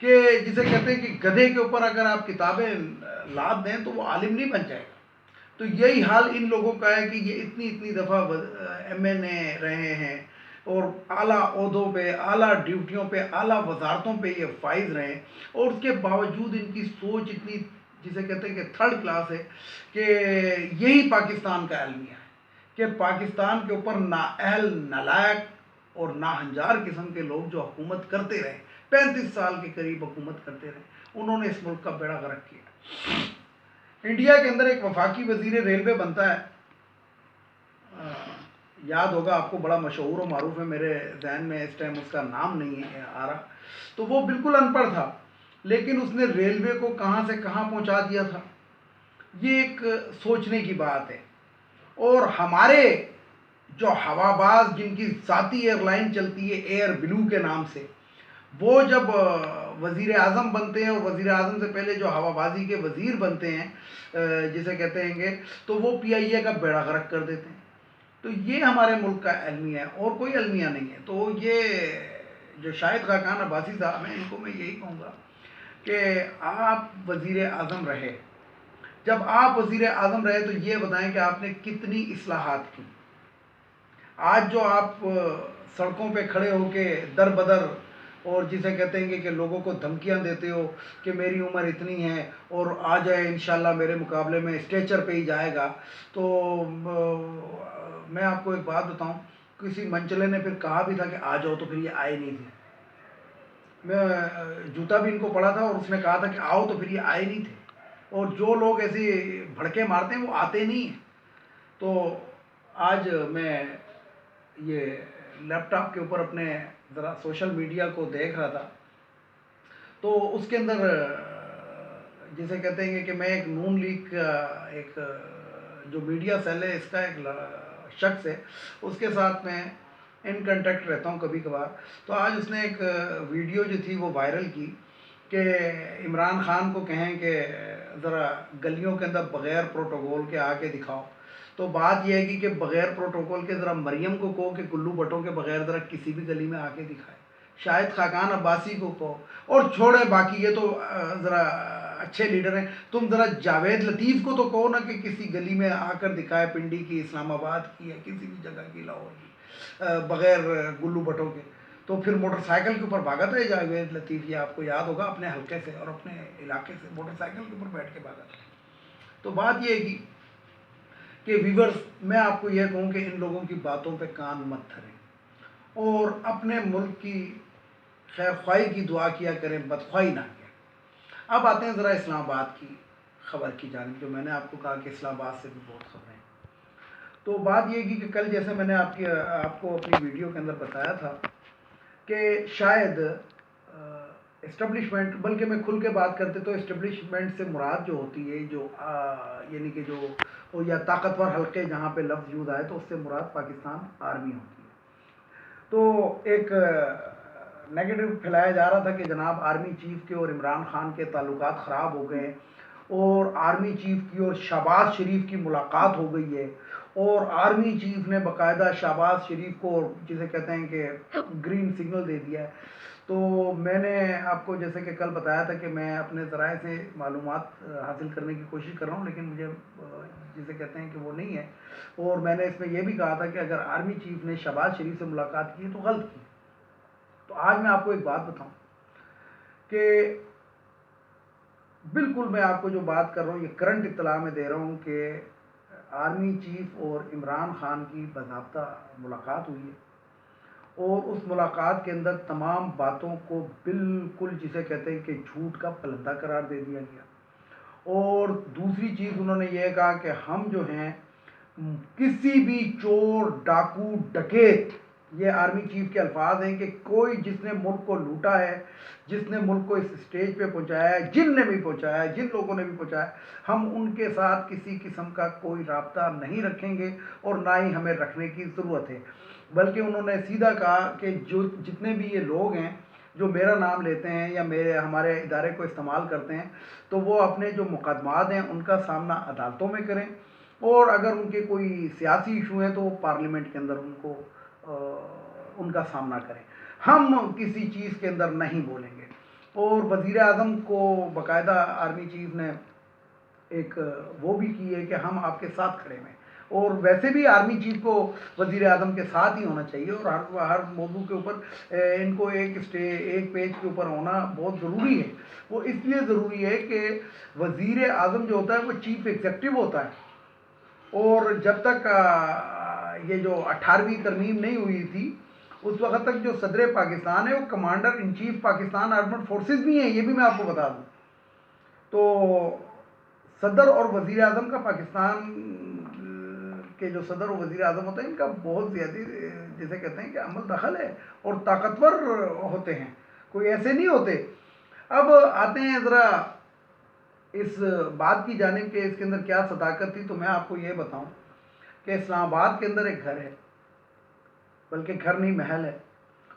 کہ جسے کہتے ہیں کہ گدھے کے اوپر اگر آپ کتابیں لاد دیں تو وہ عالم نہیں بن جائے گا. تو یہی حال ان لوگوں کا ہے کہ یہ اتنی اتنی دفعہ ایم این اے رہے ہیں اور اعلیٰ عہدوں پہ، اعلیٰ ڈیوٹیوں پہ، اعلیٰ وزارتوں پہ یہ فائز رہے ہیں، اور اس کے باوجود ان کی سوچ اتنی جسے کہتے ہیں کہ تھرڈ کلاس ہے کہ یہی پاکستان کا المیہ ہے کہ پاکستان کے اوپر نااہل، نالائق اور ناہنجار قسم کے لوگ جو حکومت کرتے رہے، 35 سال کے قریب حکومت کرتے رہے، انہوں نے اس ملک کا بیڑا غرق کیا. انڈیا کے اندر ایک وفاقی وزیر ریلوے بنتا ہے، یاد ہوگا آپ کو، بڑا مشہور و معروف ہے، میرے ذہن میں اس ٹائم اس کا نام نہیں آ رہا. تو وہ بالکل ان پڑھ تھا، لیکن اس نے ریلوے کو کہاں سے کہاں پہنچا دیا تھا. یہ ایک سوچنے کی بات ہے. اور ہمارے جو ہوا باز جن کی ذاتی ایئر لائن چلتی ہے ایئر بلو کے نام سے، وہ جب وزیر اعظم بنتے ہیں اور وزیر اعظم سے پہلے جو ہوا بازی کے وزیر بنتے ہیں جسے کہتے ہیں گے، تو وہ پی آئی اے کا بیڑا غرق کر دیتے ہیں. تو یہ ہمارے ملک کا المیہ ہے اور کوئی المیہ نہیں ہے. تو یہ جو شاہد خاقان عباسی صاحب ہیں، ان کو میں یہی کہوں گا کہ آپ وزیر اعظم رہے، جب آپ وزیر اعظم رہے تو یہ بتائیں کہ آپ نے کتنی اصلاحات کی. آج جو آپ سڑکوں پہ کھڑے ہو کے در بدر اور جسے کہتے ہیں کہ لوگوں کو دھمکیاں دیتے ہو کہ میری عمر اتنی ہے اور آ جائے انشاءاللہ میرے مقابلے میں اسٹیچر پہ ہی جائے گا، تو میں آپ کو ایک بات بتاؤں، کسی منچلے نے پھر کہا بھی تھا کہ آ جاؤ، تو پھر یہ آئے نہیں تھے. میں جوتا بھی ان کو پڑا تھا اور اس نے کہا تھا کہ آؤ، تو پھر یہ آئے نہیں تھے. اور جو لوگ ایسے بھڑکے مارتے ہیں وہ آتے نہیں ہیں. تو آج میں یہ لیپ ٹاپ کے اوپر اپنے ذرا سوشل میڈیا کو دیکھ رہا تھا، تو اس کے اندر جسے کہتے ہیں کہ میں ایک نون لیگ کا ایک جو میڈیا سیل ہے، اس کا ایک شخص ہے، اس کے ساتھ میں ان کنٹیکٹ رہتا ہوں کبھی کبھار. تو آج اس نے ایک ویڈیو جو تھی وہ وائرل کی کہ عمران خان کو کہیں کہ ذرا گلیوں کے اندر بغیر پروٹوکول کے آ کے دکھاؤ. تو بات یہ ہے کہ بغیر پروٹوکول کے ذرا مریم کو کہو کہ گلو بٹوں کے بغیر ذرا کسی بھی گلی میں آ کے دکھائے. شاہد خاقان عباسی کو کہو، اور چھوڑے باقی یہ تو ذرا اچھے لیڈر ہیں. تم ذرا جاوید لطیف کو تو کہو نا کہ کسی گلی میں آ کر دکھائے، پنڈی کی، اسلام آباد کی، یا کسی بھی جگہ کی، لاہور کی، بغیر گلو بٹوں کے. تو پھر موٹر سائیکل کے اوپر بھاگا تھا جاوید لطیف، یہ آپ کو یاد ہوگا، اپنے حلقے سے اور اپنے علاقے سے موٹر سائیکل کے اوپر بیٹھ کے بھاگا تھا. تو بات یہ ہے کہ ویورز، میں آپ کو یہ کہوں کہ ان لوگوں کی باتوں پہ کان مت دھریں اور اپنے ملک کی خیر خواہی کی دعا کیا کریں، بدخواہی نہ کریں. اب آتے ہیں ذرا اسلام آباد کی خبر کی جانب، جو میں نے آپ کو کہا کہ اسلام آباد سے بھی بہت خبریں ہیں. تو بات یہ کہ کل جیسے میں نے آپ کو اپنی ویڈیو کے اندر بتایا تھا کہ شاید اسٹیبلشمنٹ، بلکہ میں کھل کے بات کرتے تو اسٹیبلشمنٹ سے مراد جو ہوتی ہے، جو یعنی کہ جو یا طاقتور حلقے جہاں پہ لفظ یوز آئے، تو اس سے مراد پاکستان آرمی ہوتی ہے. تو ایک نیگیٹو پھیلایا جا رہا تھا کہ جناب آرمی چیف کے اور عمران خان کے تعلقات خراب ہو گئے، اور آرمی چیف کی اور شہباز شریف کی ملاقات ہو گئی ہے، اور آرمی چیف نے باقاعدہ شہباز شریف کو جسے کہتے ہیں کہ گرین سگنل دے دیا ہے. تو میں نے آپ کو جیسے کہ کل بتایا تھا کہ میں اپنے ذرائع سے معلومات حاصل کرنے کی کوشش کر رہا ہوں، لیکن مجھے جسے کہتے ہیں کہ وہ نہیں ہے. اور میں نے اس میں یہ بھی کہا تھا کہ اگر آرمی چیف نے شہباز شریف سے ملاقات کی تو غلط کی. تو آج میں آپ کو ایک بات بتاؤں کہ بالکل میں آپ کو جو بات کر رہا ہوں یہ کرنٹ اطلاع میں دے رہا ہوں کہ آرمی چیف اور عمران خان کی باضابطہ ملاقات ہوئی ہے، اور اس ملاقات کے اندر تمام باتوں کو بالکل جسے کہتے ہیں کہ جھوٹ کا پلندہ قرار دے دیا گیا. اور دوسری چیز انہوں نے یہ کہا کہ ہم جو ہیں کسی بھی چور، ڈاکو، ڈکیت، یہ آرمی چیف کے الفاظ ہیں کہ کوئی جس نے ملک کو لوٹا ہے، جس نے ملک کو اس اسٹیج پہ پہنچایا ہے، جن نے بھی پہنچایا ہے، جن لوگوں نے بھی پہنچایا ہے، ہم ان کے ساتھ کسی قسم کا کوئی رابطہ نہیں رکھیں گے اور نہ ہی ہمیں رکھنے کی ضرورت ہے. بلکہ انہوں نے سیدھا کہا کہ جو جتنے بھی یہ لوگ ہیں جو میرا نام لیتے ہیں یا ہمارے ادارے کو استعمال کرتے ہیں، تو وہ اپنے جو مقدمات ہیں ان کا سامنا عدالتوں میں کریں، اور اگر ان کے کوئی سیاسی ایشو ہیں تو وہ پارلیمنٹ کے اندر ان کا سامنا کریں. ہم کسی چیز کے اندر نہیں بولیں گے. اور وزیر اعظم کو باقاعدہ آرمی چیف نے ایک وہ بھی کی ہے کہ ہم آپ کے ساتھ کھڑے ہیں. اور ویسے بھی آرمی چیف کو وزیر اعظم کے ساتھ ہی ہونا چاہیے، اور ہر موضوع کے اوپر ان کو ایک پیج کے اوپر ہونا بہت ضروری ہے. وہ اس لیے ضروری ہے کہ وزیر اعظم جو ہوتا ہے وہ چیف ایگزیکٹو ہوتا ہے، اور جب تک یہ جو 18ویں ترمیم نہیں ہوئی تھی اس وقت تک جو صدر پاکستان ہے وہ commander in chief Pakistan armed forces بھی ہیں، یہ بھی میں آپ کو بتا دوں. تو صدر اور وزیر اعظم کا پاکستان کے جو صدر اور وزیر اعظم ہوتے ہیں ان کا بہت زیادہ جسے کہتے ہیں کہ عمل دخل ہے، اور طاقتور ہوتے ہیں، کوئی ایسے نہیں ہوتے. اب آتے ہیں ذرا اس بات کی جانب کہ اس کے اندر کیا صداقت تھی. تو میں آپ کو یہ بتاؤں کہ اسلام آباد کے اندر ایک گھر ہے، بلکہ گھر نہیں محل ہے.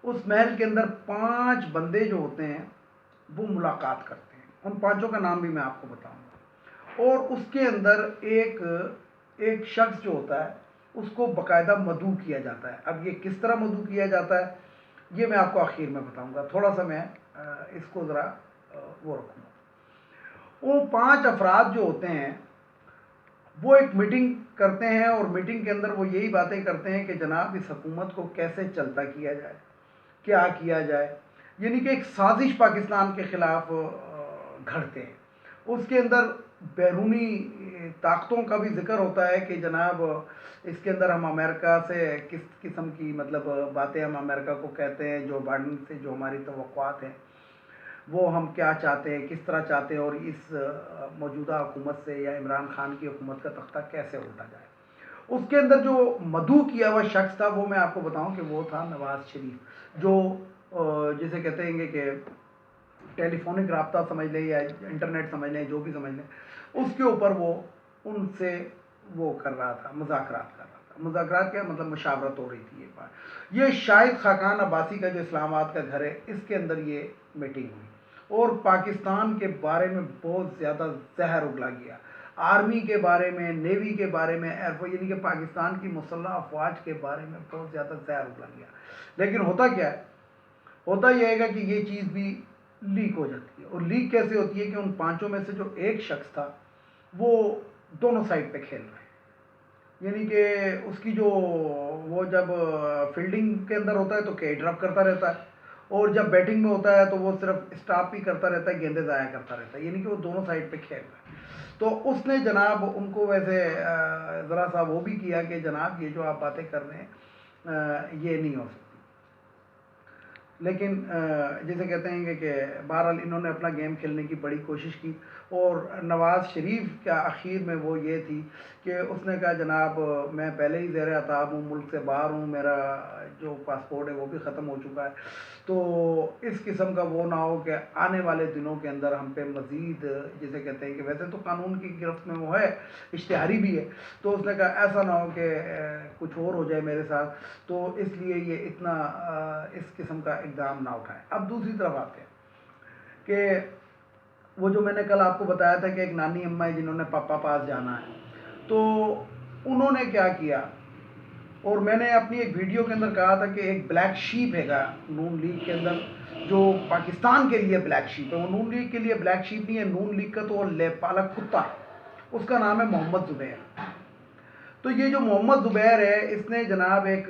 اس محل کے اندر 5 بندے جو ہوتے ہیں وہ ملاقات کرتے ہیں. ان 5 کا نام بھی میں آپ کو بتاؤں گا. اور اس کے اندر ایک شخص جو ہوتا ہے اس کو باقاعدہ مدعو کیا جاتا ہے. اب یہ کس طرح مدعو کیا جاتا ہے یہ میں آپ کو آخر میں بتاؤں گا. تھوڑا سا میں اس کو ذرا وہ رکھوں گا. وہ 5 افراد جو ہوتے ہیں وہ ایک میٹنگ کرتے ہیں، اور میٹنگ کے اندر وہ یہی باتیں کرتے ہیں کہ جناب اس حکومت کو کیسے چلتا کیا جائے، کیا کیا جائے. یعنی کہ ایک سازش پاکستان کے خلاف گھڑتے ہیں. اس کے اندر بیرونی طاقتوں کا بھی ذکر ہوتا ہے کہ جناب اس کے اندر ہم امریکہ سے کس قسم کی مطلب باتیں ہم امریکہ کو کہتے ہیں، جو بائیڈن سے جو ہماری توقعات ہیں وہ ہم کیا چاہتے ہیں، کس طرح چاہتے ہیں، اور اس موجودہ حکومت سے یا عمران خان کی حکومت کا تختہ کیسے الٹا جائے. اس کے اندر جو مدعو کیا ہوا شخص تھا وہ میں آپ کو بتاؤں کہ وہ تھا نواز شریف، جو جسے کہتے ہیں کہ ٹیلی فونک رابطہ سمجھ لیں یا انٹرنیٹ سمجھ لیں، جو بھی سمجھ لیں، اس کے اوپر وہ ان سے وہ کر رہا تھا، مذاکرات کر رہا تھا. مذاکرات کیا مطلب مشاورت ہو رہی تھی. یہ شاہد خاقان عباسی کا جو اسلام آباد کا گھر ہے اس کے اندر یہ میٹنگ ہوئی، اور پاکستان کے بارے میں بہت زیادہ زہر اگلا گیا. آرمی کے بارے میں، نیوی کے بارے میں، یعنی کہ پاکستان کی مسلح افواج کے بارے میں بہت زیادہ زہر اگلا گیا. لیکن ہوتا کیا ہے، ہوتا یہ ہے گا کہ یہ چیز بھی لیک ہو جاتی ہے. اور لیک کیسے ہوتی ہے کہ ان 5 میں سے جو ایک شخص تھا وہ دونوں سائڈ پہ کھیل رہا ہے. یعنی کہ اس کی جو وہ جب فیلڈنگ کے اندر ہوتا ہے تو کیچ ڈراپ کرتا رہتا ہے، اور جب بیٹنگ میں ہوتا ہے تو وہ صرف اسٹاپ ہی کرتا رہتا ہے، گیندیں ضائع کرتا رہتا ہے. یعنی کہ وہ دونوں سائڈ پہ کھیل رہا ہے. تو اس نے جناب ان کو ویسے ذرا سا وہ بھی کیا کہ جناب یہ جو آپ باتیں کر رہے ہیں یہ نہیں ہو سکتی. لیکن جسے کہتے ہیں کہ بہرحال انہوں نے اپنا گیم کھیلنے کی بڑی کوشش کی. اور نواز شریف کا اخیر میں وہ یہ تھی کہ اس نے کہا جناب میں پہلے ہی زیر عتاب ہوں، ملک سے باہر ہوں، میرا جو پاسپورٹ ہے وہ بھی ختم ہو چکا ہے. تو اس قسم کا وہ نہ ہو کہ آنے والے دنوں کے اندر ہم پہ مزید جسے کہتے ہیں کہ ویسے تو قانون کی گرفت میں وہ ہے، اشتہاری بھی ہے. تو اس نے کہا ایسا نہ ہو کہ کچھ اور ہو جائے میرے ساتھ، تو اس لیے یہ اتنا اس قسم کا اقدام نہ اٹھائیں. اب دوسری طرف آتے ہیں کہ وہ جو میں نے کل آپ کو بتایا تھا کہ ایک نانی اماں ہے جنہوں نے پاپا پاس جانا ہے، تو انہوں نے کیا کیا، اور میں نے اپنی ایک ویڈیو کے اندر کہا تھا کہ ایک بلیک شیپ ہے گا نون لیگ کے اندر جو پاکستان کے لیے بلیک شیپ ہے. وہ نون لیگ کے لیے بلیک شیپ نہیں ہے، نون لیگ کا تو وہ پالک کتا ہے. اس کا نام ہے محمد زبیر. تو یہ جو محمد زبیر ہے اس نے جناب ایک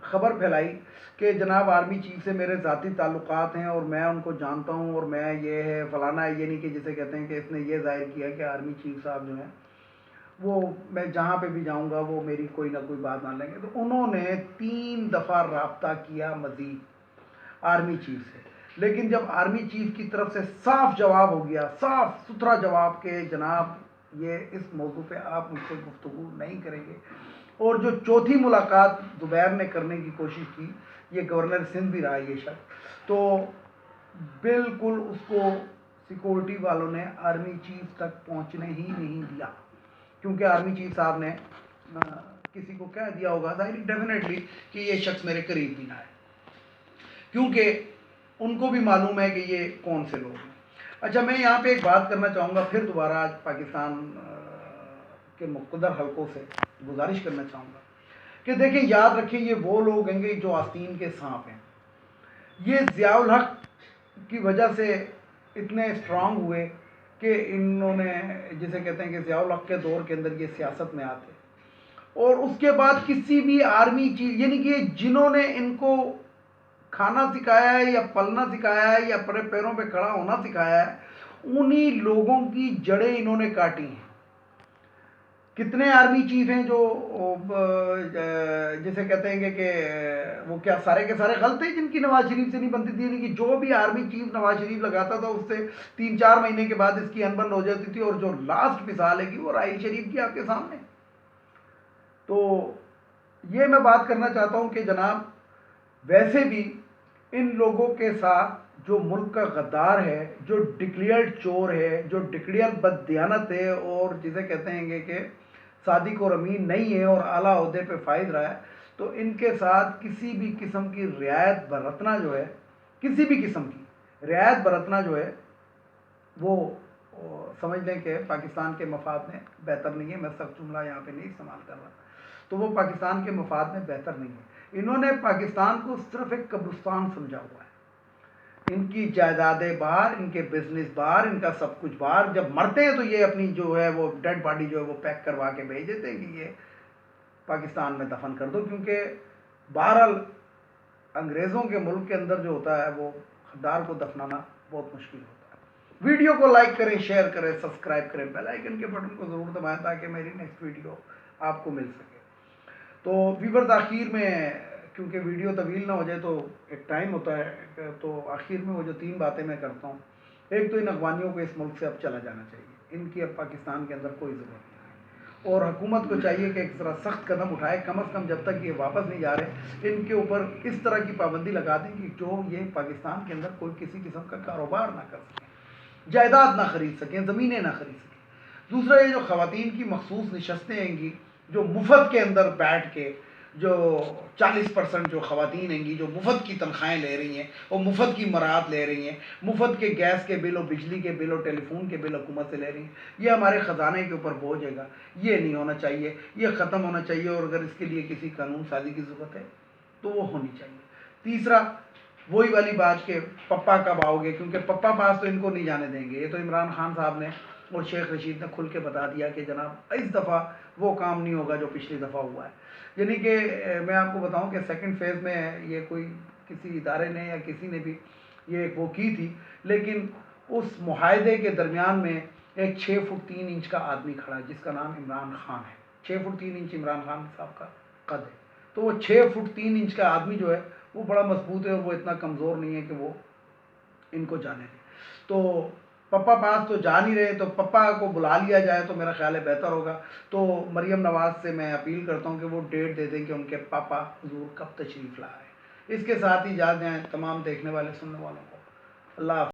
خبر پھیلائی کہ جناب آرمی چیف سے میرے ذاتی تعلقات ہیں اور میں ان کو جانتا ہوں، اور میں یہ ہے فلانا ہے. یہ نہیں کہ جسے کہتے ہیں کہ اس نے یہ ظاہر کیا کہ آرمی چیف صاحب جو ہیں وہ میں جہاں پہ بھی جاؤں گا وہ میری کوئی نہ کوئی بات مان لیں گے. تو انہوں نے 3 دفعہ رابطہ کیا مزید آرمی چیف سے. لیکن جب آرمی چیف کی طرف سے صاف جواب ہو گیا، صاف ستھرا جواب کہ جناب یہ اس موضوع پہ آپ مجھ سے گفتگو نہیں کریں گے. اور جو چوتھی ملاقات زبیر نے کرنے کی کوشش کی، یہ گورنر سندھ بھی رہا یہ شخص، تو بالکل اس کو سیکورٹی والوں نے آرمی چیف تک پہنچنے ہی نہیں دیا. کیونکہ آرمی چیف صاحب نے کسی کو کہہ دیا ہوگا ڈیفینیٹلی کہ یہ شخص میرے قریب بھی نہ آئے، کیونکہ ان کو بھی معلوم ہے کہ یہ کون سے لوگ ہیں. اچھا میں یہاں پہ ایک بات کرنا چاہوں گا پھر دوبارہ آج پاکستان کے مقتدر حلقوں سے گزارش کرنا چاہوں گا کہ دیکھیں یاد رکھیں یہ وہ لوگ ہیں گے جو آستین کے سانپ ہیں. یہ ضیاء الحق کی وجہ سے اتنے اسٹرانگ ہوئے کہ انہوں نے جسے کہتے ہیں کہ ضیاء الحق کے دور کے اندر یہ سیاست میں آتے، اور اس کے بعد کسی بھی آرمی چیز، یعنی کہ جنہوں نے ان کو کھانا سکھایا ہے یا پلنا سکھایا ہے یا اپنے پیروں پہ کھڑا ہونا سکھایا ہے، انہی لوگوں کی جڑیں انہوں نے کاٹی ہیں۔ کتنے آرمی چیف ہیں جو جسے کہتے ہیں کہ وہ کیا سارے کے سارے غلط ہیں جن کی نواز شریف سے نہیں بنتی تھی، یعنی کہ جو بھی آرمی چیف نواز شریف لگاتا تھا اس سے 3-4 مہینے کے بعد اس کی انبن ہو جاتی تھی، اور جو لاسٹ مثال ہے کہ وہ راحیل شریف کی آپ کے سامنے۔ تو یہ میں بات کرنا چاہتا ہوں کہ جناب ویسے بھی ان لوگوں کے ساتھ جو ملک کا غدار ہے، جو ڈکلیئرڈ چور ہے، جو ڈکلیئر بددیانت ہے، اور جسے کہتے ہیں کہ صادق اور امین نہیں ہے اور اعلیٰ عہدے پہ فائز رہا ہے، تو ان کے ساتھ کسی بھی قسم کی رعایت برتنا جو ہے، کسی بھی قسم کی رعایت برتنا جو ہے وہ سمجھ لیں کہ پاکستان کے مفاد میں بہتر نہیں ہے۔ میں سخت جملہ یہاں پہ نہیں استعمال کر رہا، تو وہ پاکستان کے مفاد میں بہتر نہیں ہے۔ انہوں نے پاکستان کو صرف ایک قبرستان سمجھا ہوا ہے، ان کی جائیدادیں باہر، ان کے بزنس باہر، ان کا سب کچھ باہر۔ جب مرتے ہیں تو یہ اپنی جو ہے وہ ڈیڈ باڈی جو ہے وہ پیک کروا کے بھیج دیتے ہیں کہ یہ پاکستان میں دفن کر دو، کیونکہ بہرحال انگریزوں کے ملک کے اندر جو ہوتا ہے وہ غدار کو دفنانا بہت مشکل ہوتا ہے۔ ویڈیو کو لائک کریں، شیئر کریں، سبسکرائب کریں، بیل آئیکن کے بٹن کو ضرور دبائیں تاکہ میری نیکسٹ ویڈیو آپ کو مل سکے۔ تو ویورز آخر میں، کیونکہ ویڈیو طویل نہ ہو جائے تو ایک ٹائم ہوتا ہے، تو آخر میں وہ جو 3 باتیں میں کرتا ہوں، ایک تو ان افغانیوں کو اس ملک سے اب چلا جانا چاہیے، ان کی اب پاکستان کے اندر کوئی ضرورت نہیں ہے، اور حکومت کو چاہیے کہ ایک ذرا سخت قدم اٹھائے، کم از کم جب تک یہ واپس نہیں جا رہے ان کے اوپر اس طرح کی پابندی لگا دیں کہ جو یہ پاکستان کے اندر کوئی کسی قسم کا کاروبار نہ کر سکیں، جائیداد نہ خرید سکیں، زمینیں نہ خرید سکیں۔ دوسرا یہ جو خواتین کی مخصوص نشستیں ہیں گی، جو مفت کے اندر بیٹھ کے جو 40% جو خواتین ہیں گی جو مفت کی تنخواہیں لے رہی ہیں اور مفت کی مراعات لے رہی ہیں، مفت کے گیس کے بل اور بجلی کے بل اور ٹیلی فون کے بل حکومت سے لے رہی ہیں، یہ ہمارے خزانے کے اوپر بوجھ ہے گا، یہ نہیں ہونا چاہیے، یہ ختم ہونا چاہیے، اور اگر اس کے لیے کسی قانون سازی کی ضرورت ہے تو وہ ہونی چاہیے۔ تیسرا وہی والی بات کہ پپا کب آؤ گے، کیونکہ پپا پاس تو ان کو نہیں جانے دیں گے، یہ تو عمران خان صاحب نے اور شیخ رشید نے کھل کے بتا دیا کہ جناب اس دفعہ وہ کام نہیں ہوگا جو پچھلی دفعہ ہوا ہے۔ یعنی کہ میں آپ کو بتاؤں کہ سیکنڈ فیز میں یہ کوئی کسی ادارے نے یا کسی نے بھی یہ وہ کی تھی، لیکن اس معاہدے کے درمیان میں ایک 6 فٹ 3 انچ کا آدمی کھڑا ہے جس کا نام عمران خان ہے۔ 6 فٹ 3 انچ عمران خان صاحب کا قد ہے، تو وہ 6 فٹ 3 انچ کا آدمی جو ہے وہ بڑا مضبوط ہے، اور وہ اتنا کمزور نہیں ہے کہ وہ ان کو جانے دے۔ تو پپا پاس تو جا نہیں رہے، تو پپا کو بلا لیا جائے تو میرا خیال ہے بہتر ہوگا۔ تو مریم نواز سے میں اپیل کرتا ہوں کہ وہ ڈیٹ دے دیں کہ ان کے پاپا حضور کب تشریف لا رہے ہیں۔ اس کے ساتھ ہی اجازت دیں تمام دیکھنے والے سننے والوں کو۔ اللہ حافظ۔